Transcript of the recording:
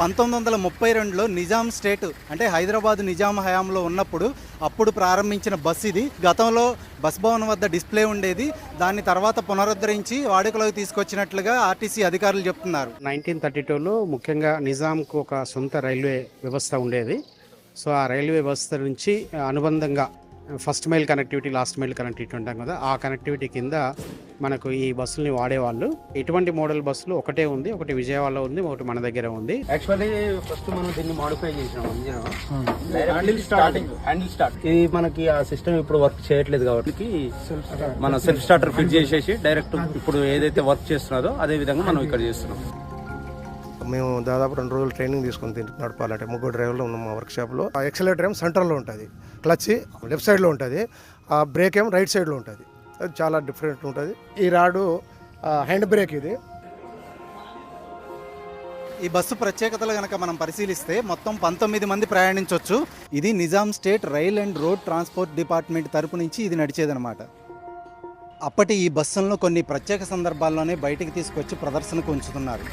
1932లో Nizam state అంటే హైదరాబాద్ నిజాం హయాంలో ఉన్నప్పుడు అప్పుడు ప్రారంభించిన బస్ ఇది. గతంలో బస్ భవన్ వద్ద డిస్ప్లే ఉండేది. దాన్ని తర్వాత పునరుద్ధరించి వాడుకలోకి తీసుకొచ్చినట్లుగా ఆర్టీసీ అధికారులు చెప్తున్నారు. 1932లో ముఖ్యంగా నిజాంకు ఒక సొంత రైల్వే వ్యవస్థ ఉండేది. సో ఆ రైల్వే వ్యవస్థ నుంచి అనుబంధంగా first mile connectivity, last mile connectivity ఉంటాం కదా, ఆ కనెక్టివిటీ కింద మనకు ఈ బస్సుల్ని వాడేవాళ్ళు. ఇటువంటి మోడల్ బస్సులు ఒకటే ఉంది, ఒకటి విజయవాడలో ఉంది, ఒకటి మన దగ్గర ఉంది. యాక్చువల్లీ ఫస్ట్ మనం దీన్ని మాడిఫై చేసినాం హ్యాండిల్ స్టార్ట్. ఇది మనకి ఆ సిస్టమ్ ఇప్పుడు వర్క్ చేయట్లేదు కాబట్టి మనం సెల్ఫ్ స్టార్టర్ ఫిట్ చేసేసి డైరెక్ట్ ఇప్పుడు ఏదైతే వర్క్ చేస్తున్నారో అదే విధంగా మనం ఇక్కడ చేస్తున్నాం. మేము దాదాపు 2 రోజులు ట్రైనింగ్ తీసుకొని నడపాలంటే 3 డ్రైవర్లు ఉన్నాం మా వర్క్షాప్లో. ఎక్సలేటర్ ఏమో సెంటర్లో ఉంటుంది, క్లచ్ లెఫ్ట్ సైడ్లో ఉంటుంది, ఆ బ్రేక్ ఏమో రైట్ సైడ్లో ఉంటుంది. అది చాలా డిఫరెంట్ ఉంటుంది. ఈ రాడు హ్యాండ్ బ్రేక్ ఇది. ఈ బస్సు ప్రత్యేకతలు కనుక మనం పరిశీలిస్తే మొత్తం 19 మంది ప్రయాణించవచ్చు. ఇది Nizam state rail and road transport department తరపు నుంచి ఇది నడిచేదనమాట. అప్పటి ఈ బస్సులను కొన్ని ప్రత్యేక సందర్భాల్లోనే బయటికి తీసుకొచ్చి ప్రదర్శనకు ఉంచుతున్నారు.